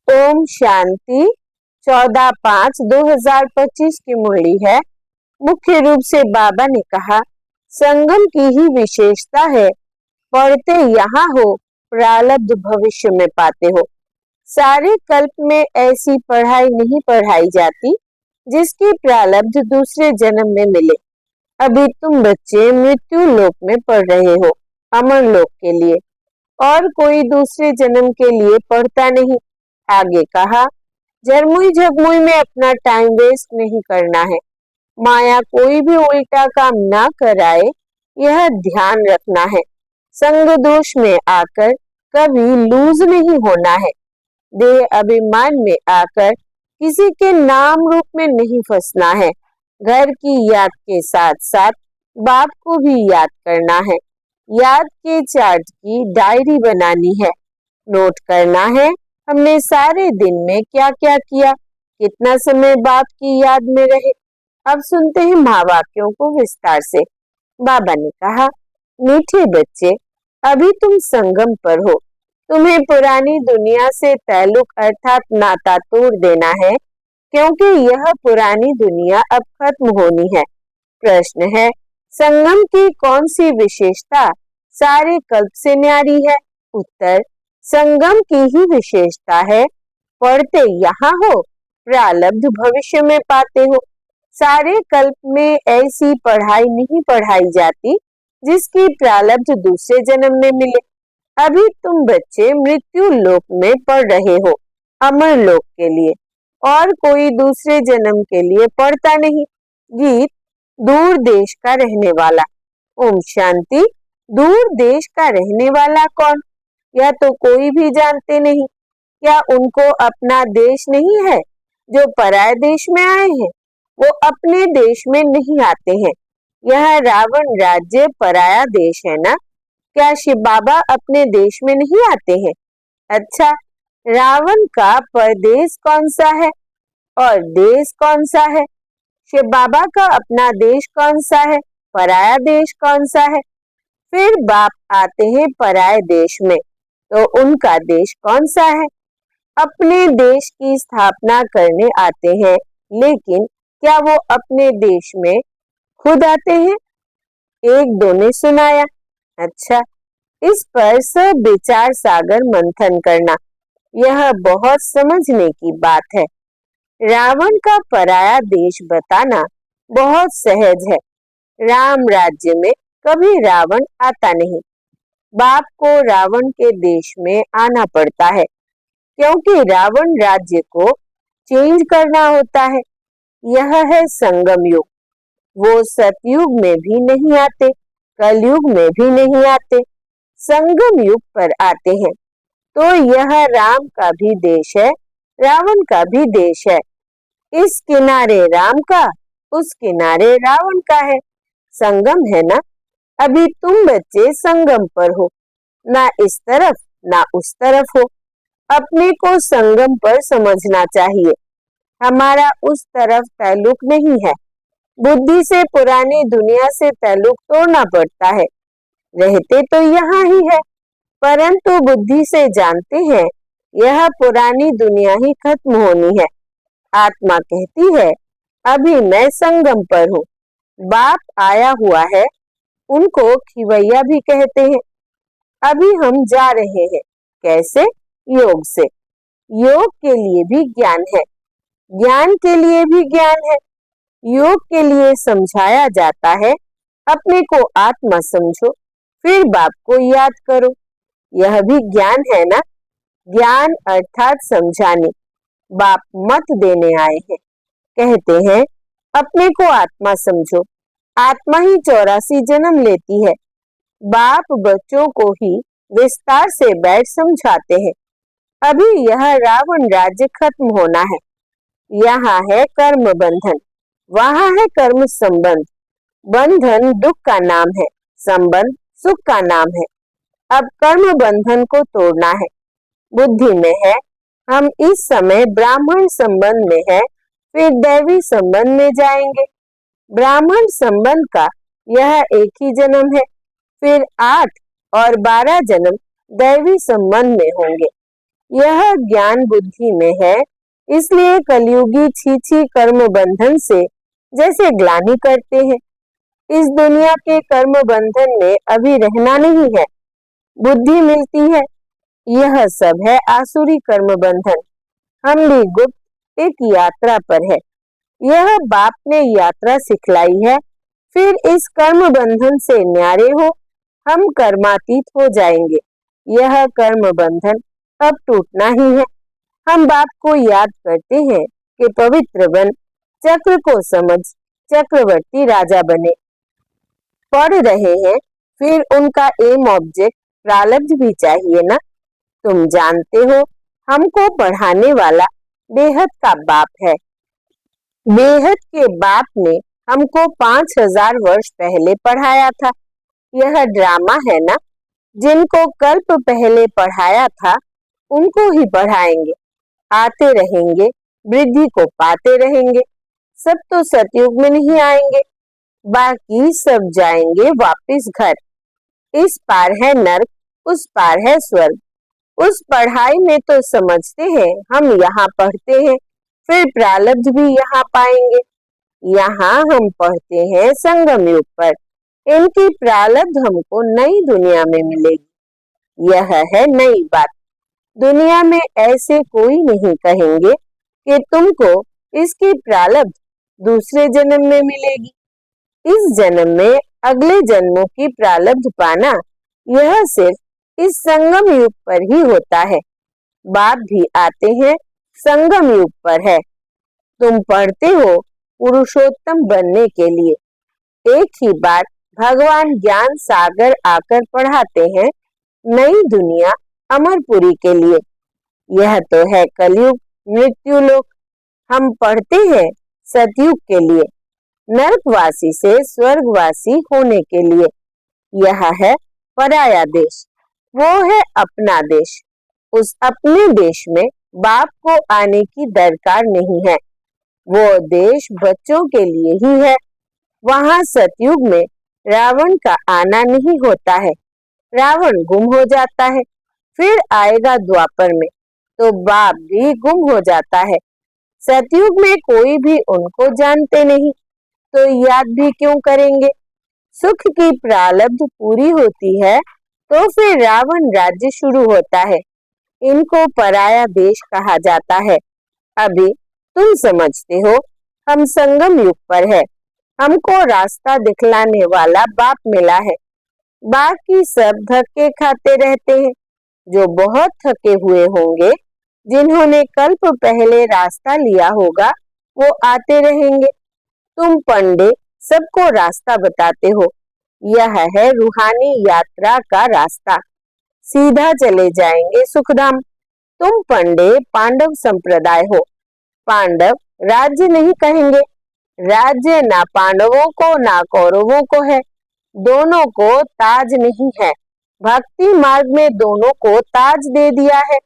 ओम शांति 14/5/2025 की मुरली है। मुख्य रूप से बाबा ने कहा, संगम की ही विशेषता है, पढ़ते यहाँ हो प्रारब्ध भविष्य में पाते हो। सारे कल्प में ऐसी पढ़ाई नहीं पढ़ाई जाती जिसकी प्रारब्ध दूसरे जन्म में मिले। अभी तुम बच्चे मृत्यु लोक में पढ़ रहे हो, अमर लोक के लिए, और कोई दूसरे जन्म के लिए पढ़ता नहीं। आगे कहा, झरमुई झगमुई में अपना टाइम वेस्ट नहीं करना है। माया कोई भी उल्टा काम ना कराए, यह ध्यान रखना है। संग दोष में आकर कभी लूज नहीं होना है। देह अभिमान में आकर किसी के नाम रूप में नहीं फंसना है। घर की याद के साथ साथ बाप को भी याद करना है। याद के चार्ट की डायरी बनानी है। नोट करना है हमने सारे दिन में क्या क्या किया, कितना समय बाप की याद में रहे। अब सुनते हैं महावाक्यों को विस्तार से। बाबा ने कहा, मीठे बच्चे, अभी तुम संगम पर हो। तुम्हें पुरानी दुनिया से ताल्लुक अर्थात नाता तोड़ देना है, क्योंकि यह पुरानी दुनिया अब खत्म होनी है। प्रश्न है, संगम की कौन सी विशेषता सारे कल्प से न्यारी है? उत्तर, संगम की ही विशेषता है, पढ़ते यहाँ हो प्रारब्ध भविष्य में पाते हो। सारे कल्प में ऐसी पढ़ाई नहीं पढ़ाई जाती जिसकी प्रारब्ध दूसरे जन्म में मिले। अभी तुम बच्चे मृत्यु लोक में पढ़ रहे हो, अमर लोक के लिए, और कोई दूसरे जन्म के लिए पढ़ता नहीं। गीत, दूर देश का रहने वाला। ओम शांति। दूर देश का रहने वाला कौन? यह तो कोई भी जानते नहीं। क्या उनको अपना देश नहीं है? जो पराये देश में आए हैं वो अपने देश में नहीं आते हैं। यह रावण राज्य पराया देश है ना? क्या शिव बाबा अपने देश में नहीं आते हैं? अच्छा, रावण का परदेश कौन सा है और देश कौन सा है? शिव बाबा का अपना देश कौन सा है, पराया देश कौन सा है? फिर बाप आते हैं पराये देश में, तो उनका देश कौन सा है? अपने देश की स्थापना करने आते हैं, लेकिन क्या वो अपने देश में खुद आते हैं? एक दो ने सुनाया। अच्छा, इस पर सब विचार सागर मंथन करना, यह बहुत समझने की बात है। रावण का पराया देश बताना बहुत सहज है। राम राज्य में कभी रावण आता नहीं। बाप को रावण के देश में आना पड़ता है, क्योंकि रावण राज्य को चेंज करना होता है। यह है संगम युग। वो सतयुग में भी नहीं आते, कलयुग में भी नहीं आते, संगम युग पर आते हैं। तो यह राम का भी देश है, रावण का भी देश है। इस किनारे राम का, उस किनारे रावण का है। संगम है ना? अभी तुम बच्चे संगम पर हो, ना इस तरफ ना उस तरफ हो। अपने को संगम पर समझना चाहिए। हमारा उस तरफ ताल्लुक नहीं है। बुद्धि से पुरानी दुनिया से ताल्लुक तोड़ना पड़ता है। रहते तो यहाँ ही है, परंतु बुद्धि से जानते हैं यह पुरानी दुनिया ही खत्म होनी है। आत्मा कहती है, अभी मैं संगम पर हूँ। बाप आया हुआ है, उनको खिवैया भी कहते हैं। अभी हम जा रहे हैं। कैसे? योग से। योग के लिए भी ज्ञान है, ज्ञान के लिए भी ज्ञान है। योग के लिए समझाया जाता है, अपने को आत्मा समझो, फिर बाप को याद करो। यह भी ज्ञान है ना? ज्ञान अर्थात समझाने। बाप मत देने आए हैं। कहते हैं, अपने को आत्मा समझो। आत्मा ही 84 जन्म लेती है। बाप बच्चों को ही विस्तार से बैठ समझाते हैं। अभी यह रावण राज्य खत्म होना है। यहाँ है कर्म बंधन, वहाँ है कर्म संबंध। बंधन दुख का नाम है, संबंध सुख का नाम है। अब कर्म बंधन को तोड़ना है। बुद्धि में है हम इस समय ब्राह्मण संबंध में है, फिर दैवी संबंध में जाएंगे। ब्राह्मण संबंध का यह एक ही जन्म है, फिर 8 और 12 जन्म दैवी संबंध में होंगे। यह ज्ञान बुद्धि में है, इसलिए कलयुगी छी कर्म बंधन से जैसे ग्लानि करते हैं। इस दुनिया के कर्म बंधन में अभी रहना नहीं है, बुद्धि मिलती है। यह सब है आसुरी कर्म बंधन। हम भी गुप्त एक यात्रा पर है। यह बाप ने यात्रा सिखलाई है। फिर इस कर्म बंधन से न्यारे हो, हम कर्मातीत हो जाएंगे। यह कर्म बंधन अब टूटना ही है। हम बाप को याद करते हैं कि पवित्र बन चक्र को समझ चक्रवर्ती राजा बने। पढ़ रहे हैं, फिर उनका एम ऑब्जेक्ट प्रारब्ध भी चाहिए ना। तुम जानते हो, हमको पढ़ाने वाला बेहद का बाप है। बेहद के बाप ने हमको 5000 वर्ष पहले पढ़ाया था। यह ड्रामा है ना। जिनको कल्प पहले पढ़ाया था उनको ही पढ़ाएंगे। आते रहेंगे, वृद्धि को पाते रहेंगे। सब तो सतयुग में नहीं आएंगे, बाकी सब जाएंगे वापस घर। इस पार है नर्क, उस पार है स्वर्ग। उस पढ़ाई में तो समझते हैं हम यहाँ पढ़ते हैं, फिर प्रारब्ध भी यहाँ पाएंगे। यहाँ हम पढ़ते हैं संगम युग पर। इनकी प्रारब्ध हमको नई दुनिया में मिलेगी। यह है नई बात। दुनिया में ऐसे कोई नहीं कहेंगे कि तुमको इसकी प्रारब्ध दूसरे जन्म में मिलेगी। इस जन्म में अगले जन्मों की प्रारब्ध पाना, यह सिर्फ इस संगम युग पर ही होता है। बाप भी आते हैं, संगम युग पर है। तुम पढ़ते हो पुरुषोत्तम बनने के लिए। एक ही बात भगवान ज्ञान सागर आकर पढ़ाते हैं, नई दुनिया अमरपुरी के लिए। यह तो है कलयुग मृत्यु लोक। हम पढ़ते हैं सतयुग के लिए, नरकवासी से स्वर्गवासी होने के लिए। यह है पराया देश, वो है अपना देश। उस अपने देश में बाप को आने की दरकार नहीं है। वो देश बच्चों के लिए ही है। वहां सतयुग में रावण का आना नहीं होता है। रावण गुम हो जाता है। फिर आएगा द्वापर में तो बाप भी गुम हो जाता है। सतयुग में कोई भी उनको जानते नहीं, तो याद भी क्यों करेंगे। सुख की प्रारब्ध पूरी होती है तो फिर रावण राज्य शुरू होता है। इनको पराया देश कहा जाता है। अभी तुम समझते हो हम संगम युग पर है। हमको रास्ता दिखलाने वाला बाप मिला है। बाकी सब धक्के खाते रहते हैं। जो बहुत थके हुए होंगे, जिन्होंने कल्प पहले रास्ता लिया होगा, वो आते रहेंगे। तुम पंडे सबको रास्ता बताते हो। यह है रूहानी यात्रा का रास्ता। सीधा चले जाएंगे सुखधाम। तुम पंडे पांडव संप्रदाय हो। पांडव राज्य नहीं कहेंगे। राज्य ना पांडवों को ना कौरवों को है। दोनों को ताज नहीं है। भक्ति मार्ग में दोनों को ताज दे दिया है।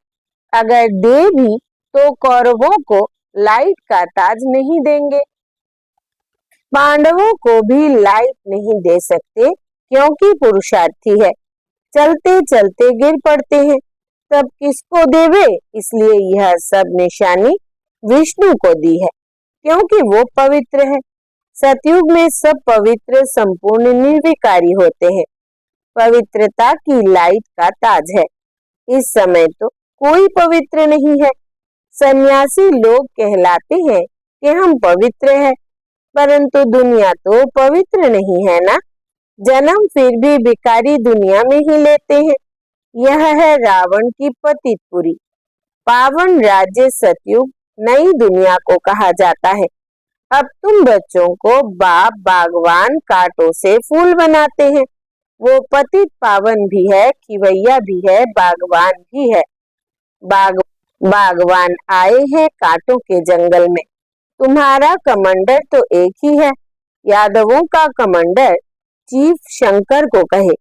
अगर दे भी तो कौरवों को लाइट का ताज नहीं देंगे। पांडवों को भी लाइट नहीं दे सकते, क्योंकि पुरुषार्थी है। चलते चलते गिर पड़ते हैं, तब किसको देवे। इसलिए यह सब निशानी विष्णु को दी है, क्योंकि वो पवित्र है। सतयुग में सब पवित्र संपूर्ण निर्विकारी होते हैं। पवित्रता की लाइट का ताज है। इस समय तो कोई पवित्र नहीं है। सन्यासी लोग कहलाते हैं कि हम पवित्र हैं, परंतु दुनिया तो पवित्र नहीं है ना। जन्म फिर भी भिखारी दुनिया में ही लेते हैं। यह है रावण की पतितपुरी। पावन राज्य सतयुग नई दुनिया को कहा जाता है। अब तुम बच्चों को बाप बागवान कांटों से फूल बनाते हैं। वो पतित पावन भी है, खिवैया भी है, बागवान भी है। बागवान आए हैं कांटों के जंगल में। तुम्हारा कमांडर तो एक ही है। यादवों का कमांडर चीफ शंकर को कहे।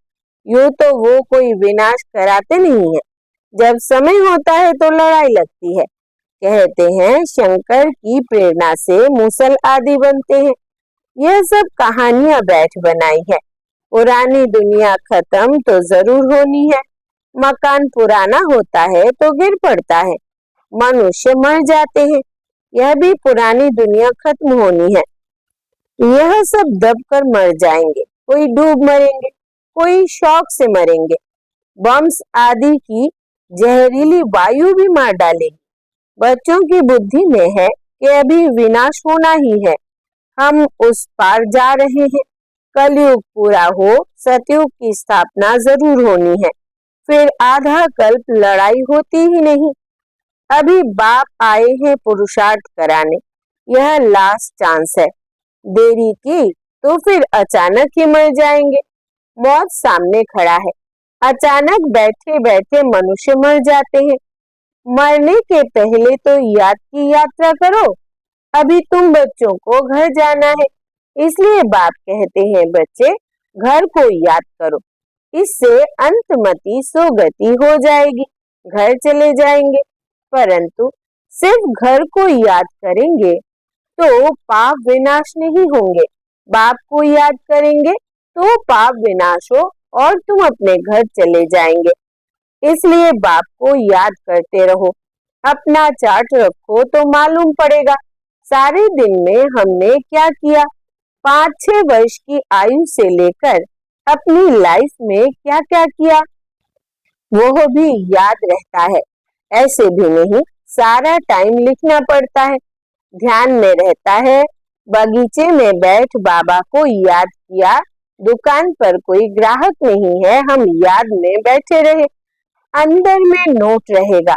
यूं तो वो कोई विनाश कराते नहीं है। जब समय होता है तो लड़ाई लगती है। कहते हैं शंकर की प्रेरणा से मूसल आदि बनते हैं। यह सब कहानियां बैठ बनाई है। पुरानी दुनिया खत्म तो जरूर होनी है। मकान पुराना होता है तो गिर पड़ता है, मनुष्य मर जाते हैं, यह भी पुरानी दुनिया खत्म होनी है। यह सब दबकर मर जाएंगे, कोई डूब मरेंगे, कोई शौक से मरेंगे, बम्स आदि की जहरीली वायु भी मार डालेगी। बच्चों की बुद्धि में है कि अभी विनाश होना ही है, हम उस पार जा रहे हैं, कलयुग पूरा हो, सतयुग की स्थापना जरूर होनी है, फिर आधा कल्प लड़ाई होती ही नहीं। अभी बाप आए हैं पुरुषार्थ कराने, यह लास्ट चांस है, देरी की तो फिर अचानक ही मर जाएंगे। मौत सामने खड़ा है, अचानक बैठे बैठे मनुष्य मर जाते हैं। मरने के पहले तो याद की यात्रा करो। अभी तुम बच्चों को घर जाना है, इसलिए बाप कहते हैं बच्चे घर को याद करो, इससे अंतमति सोगति हो जाएगी, घर चले जाएंगे। परंतु सिर्फ घर को याद करेंगे तो पाप विनाश नहीं होंगे, बाप को याद करेंगे तो पाप विनाश हो और तुम अपने घर चले जाएंगे। इसलिए बाप को याद करते रहो, अपना चार्ट रखो तो मालूम पड़ेगा सारे दिन में हमने क्या किया, 5-6 वर्ष की आयु से लेकर अपनी लाइफ में क्या क्या किया, वो भी याद रहता है। ऐसे भी नहीं सारा टाइम लिखना पड़ता है, ध्यान में रहता है। बगीचे में बैठ बाबा को याद किया, दुकान पर कोई ग्राहक नहीं है, हम याद में बैठे रहे, अंदर में नोट रहेगा।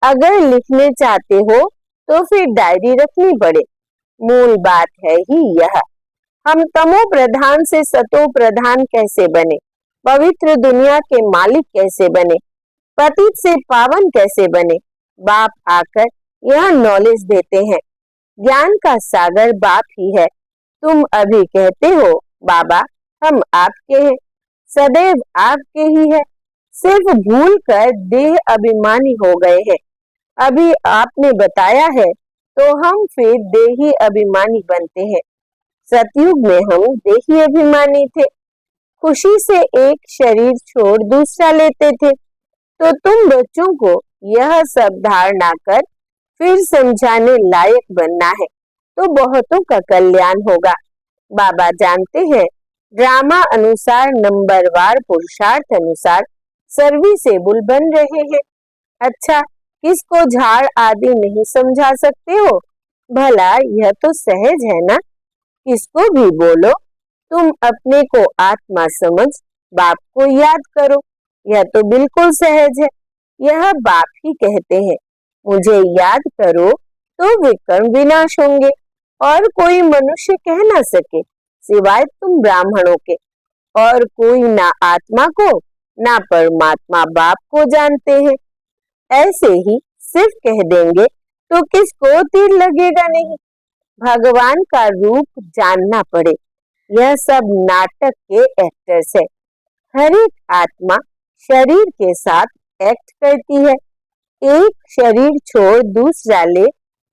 अगर लिखने चाहते हो तो फिर डायरी रखनी पड़े। मूल बात है ही यह, हम तमो प्रधान से सतो प्रधान कैसे बने, पवित्र दुनिया के मालिक कैसे बने, पतित से पावन कैसे बने, बाप आकर यह नॉलेज देते हैं। ज्ञान का सागर बाप ही है। तुम अभी कहते हो बाबा हम आपके हैं, सदैव आपके ही है, सिर्फ भूल कर देह अभिमानी हो गए हैं। अभी आपने बताया है तो हम फिर देही अभिमानी बनते हैं। सतयुग में हम देही अभिमानी थे, खुशी से एक शरीर छोड़ दूसरा लेते थे। तो तुम बच्चों को यह सब धारणा कर फिर समझाने लायक बनना है तो बहुतों का कल्याण होगा। बाबा जानते हैं ड्रामा अनुसार नंबरवार पुरुषार्थ अनुसार सर्विसेबल बन रहे हैं। अच्छा, किसको झाड़ आदि नहीं समझा सकते हो? भला यह तो सहज है ना, किसको भी बोलो तुम अपने को आत्मा समझ बाप को याद करो, यह तो बिल्कुल सहज है। यह बाप ही कहते हैं मुझे याद करो तो विकर्म विनाश होंगे और कोई मनुष्य कह ना सके सिवाय तुम ब्राह्मणों के, और कोई ना आत्मा को ना परमात्मा बाप को जानते हैं। ऐसे ही सिर्फ कह देंगे तो किसको तीर लगेगा नहीं। भगवान का रूप जानना पड़े, यह सब नाटक के एक्टर्स है। हर एक आत्मा शरीर के साथ एक्ट करती है, एक शरीर छोड़ दूसरा ले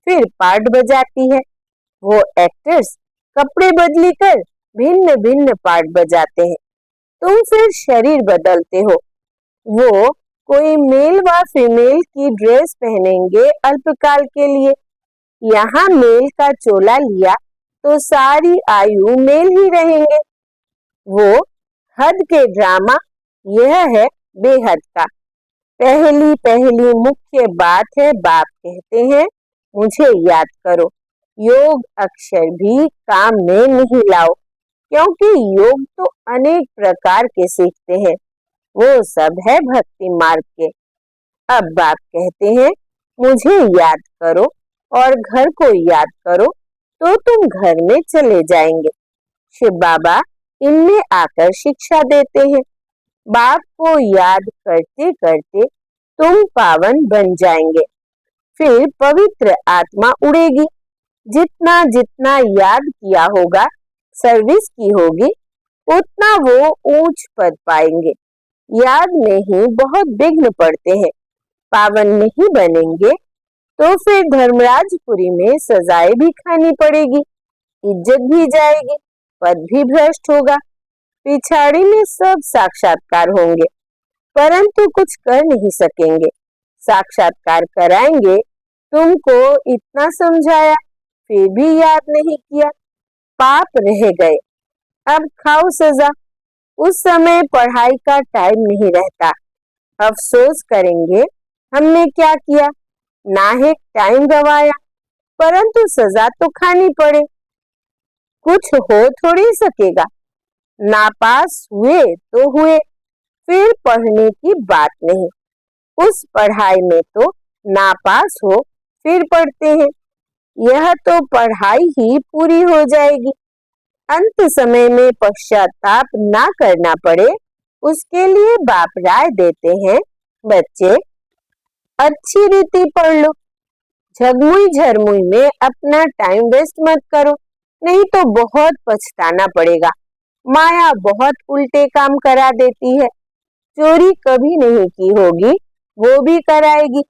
फिर पार्ट बजाती है। वो एक्टर्स कपड़े बदली कर भिन्न भिन्न पार्ट बजाते हैं, तुम फिर शरीर बदलते हो। वो कोई मेल व फीमेल की ड्रेस पहनेंगे अल्पकाल के लिए, यहाँ मेल का चोला लिया तो सारी आयु मेल ही रहेंगे। वो हद के ड्रामा, यह है बेहद का। पहली पहली मुख्य बात है बाप कहते हैं मुझे याद करो, योग अक्षर भी काम में नहीं लाओ, क्योंकि योग तो अनेक प्रकार के सीखते हैं, वो सब है भक्ति मार्ग के। अब बाप कहते हैं मुझे याद करो और घर को याद करो तो तुम घर में चले जाएंगे। शिव बाबा इनमें आकर शिक्षा देते हैं, बाप को याद करते करते तुम पावन बन जाएंगे, फिर पवित्र आत्मा उड़ेगी। जितना जितना याद किया होगा, सर्विस की होगी, उतना वो ऊंच पद पाएंगे। याद में ही बहुत विघ्न पड़ते हैं, पावन नहीं बनेंगे तो फिर धर्मराजपुरी में सजाएं भी खानी पड़ेगी, इज्जत भी जाएगी, पद भी भ्रष्ट होगा, पिछाड़ी में सब साक्षात्कार होंगे। परंतु कुछ कर नहीं सकेंगे। साक्षात्कार कराएंगे, तुमको इतना समझाया फिर भी याद नहीं किया, पाप रह गए, अब खाओ सजा। उस समय पढ़ाई का टाइम नहीं रहता, अफसोस करेंगे हमने क्या किया, नाहक टाइम गवाया, परंतु सजा तो खानी पड़े, कुछ हो थोड़ी सकेगा। नापास हुए तो हुए, फिर पढ़ने की बात नहीं। उस पढ़ाई में तो नापास हो फिर पढ़ते हैं, यह तो पढ़ाई ही पूरी हो जाएगी। अंत समय में पश्चाताप ना करना पड़े, उसके लिए बाप राय देते हैं, बच्चे अच्छी रीति पढ़ लो, झगमुई झरमुई में अपना टाइम वेस्ट मत करो, नहीं तो बहुत पछताना पड़ेगा। माया बहुत उल्टे काम करा देती है, चोरी कभी नहीं की होगी वो भी कराएगी,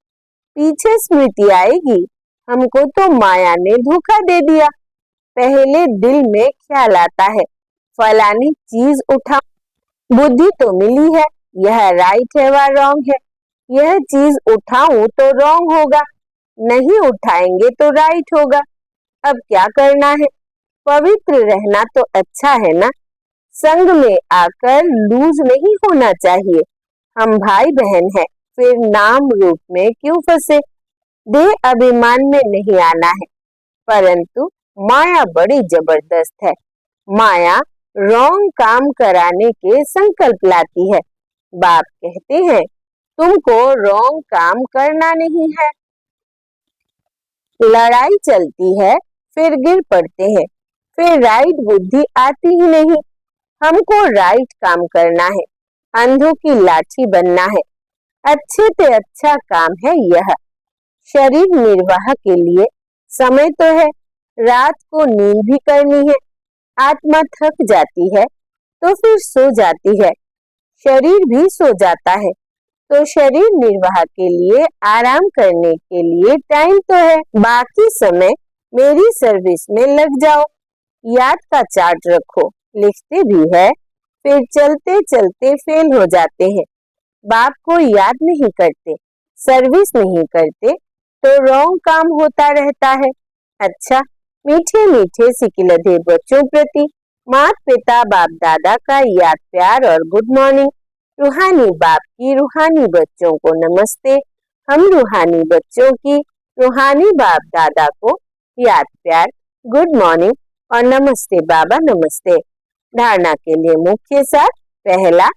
पीछे स्मृति आएगी, हमको तो माया ने धोखा दे दिया। पहले दिल में ख्याल आता है, फलानी चीज उठा, बुद्धि तो मिली है, यह राइट है व रॉन्ग है, यह चीज उठाऊं तो रॉन्ग होगा, नहीं उठाएंगे तो राइट होगा। अब क्या करना है, पवित्र रहना तो अच्छा है ना, संग में आकर लूज नहीं होना चाहिए। हम भाई बहन हैं, फिर नाम रूप में क्यों फंसे, देह अभिमान में नहीं आना है। परंतु माया बड़ी जबरदस्त है, माया रॉन्ग काम कराने के संकल्प लाती है। बाप कहते हैं तुमको रॉन्ग काम करना नहीं है। लड़ाई चलती है, फिर गिर पड़ते हैं, फिर राइट बुद्धि आती ही नहीं। हमको राइट काम करना है, अंधों की लाठी बनना है, अच्छे से अच्छा काम है यह। शरीर निर्वाह के लिए समय तो है, रात को नींद भी करनी है, आत्मा थक जाती है तो फिर सो जाती है, शरीर भी सो जाता है, तो शरीर निर्वाह के लिए आराम करने के लिए टाइम तो है। बाकी समय मेरी सर्विस में लग जाओ, याद का चार्ट रखो, लिखते भी है, फिर चलते चलते फेल हो जाते हैं, बाप को याद नहीं करते, सर्विस नहीं करते तो रॉन्ग काम होता रहता है। अच्छा, मीठे मीठे सिकिलधे बच्चों प्रति माता पिता बाप दादा का याद प्यार और गुड मॉर्निंग। रूहानी बाप की रूहानी बच्चों को नमस्ते, हम रूहानी बच्चों की रूहानी बाप दादा को याद प्यार, गुड मॉर्निंग और नमस्ते बाबा नमस्ते। धारणा के लिए मुख्य सार, पहला,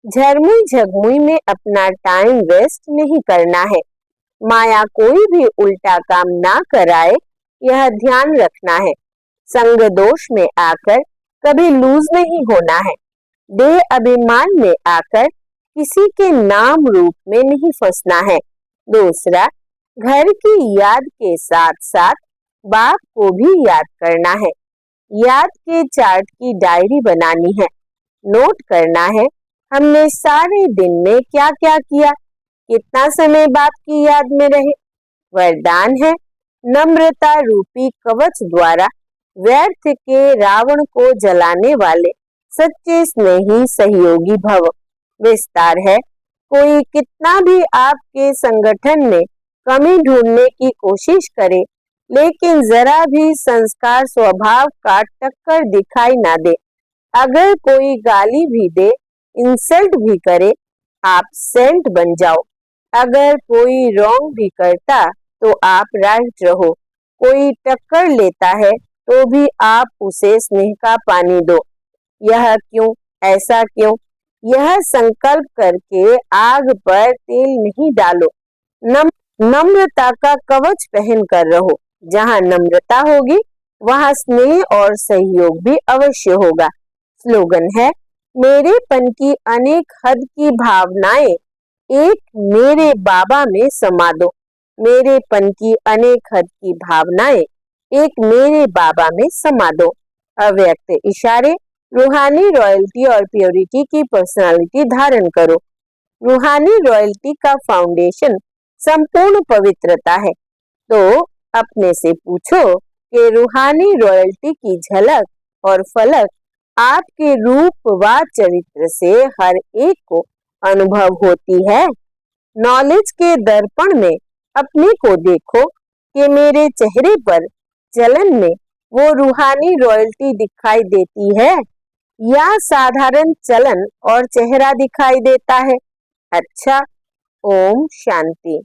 झरमुई झगमुई में अपना टाइम वेस्ट नहीं करना है, माया कोई भी उल्टा काम ना कराए यह ध्यान रखना है। संग दोष में आकर कभी लूज नहीं होना है, देह अभिमान में आकर किसी के नाम रूप में नहीं फंसना है। दूसरा, घर की याद के साथ साथ बाप को भी याद करना है, याद के चार्ट की डायरी बनानी है, नोट करना है हमने सारे दिन में क्या क्या किया, कितना समय बाप की याद में रहे। वरदान है, नम्रता रूपी कवच द्वारा व्यर्थ के रावण को जलाने वाले सच्चे स्नेही सहयोगी भव। विस्तार है, कोई कितना भी आपके संगठन में कमी ढूंढने की कोशिश करे, लेकिन जरा भी संस्कार स्वभाव का टक्कर दिखाई ना दे, अगर कोई गाली भी दे, इंसल्ट भी करे, आप सेंट बन जाओ। अगर कोई रॉन्ग भी करता तो आप राइट रहो, कोई टक्कर लेता है तो भी आप उसे स्नेह का पानी दो। यह क्यों, ऐसा क्यों, यह संकल्प करके आग पर तेल नहीं डालो। नम्रता का कवच पहन कर रहो, जहाँ नम्रता होगी वहाँ स्नेह और सहयोग भी अवश्य होगा। स्लोगन है, मेरेपन की अनेक हद की भावनाएं एक मेरे बाबा में समा दो। मेरेपन की अनेक हद की भावनाएं एक मेरे बाबा में समा दो। अव्यक्त इशारे, रूहानी रॉयल्टी और प्योरिटी की पर्सनालिटी धारण करो। रूहानी रॉयल्टी का फाउंडेशन संपूर्ण पवित्रता है, तो अपने से पूछो कि रूहानी रॉयल्टी की झलक और फलक आपके रूप व चरित्र से हर एक को अनुभव होती है। नॉलेज के दर्पण में अपने को देखो कि मेरे चेहरे पर चलन में वो रूहानी रॉयल्टी दिखाई देती है या साधारण चलन और चेहरा दिखाई देता है। अच्छा, ओम शांति।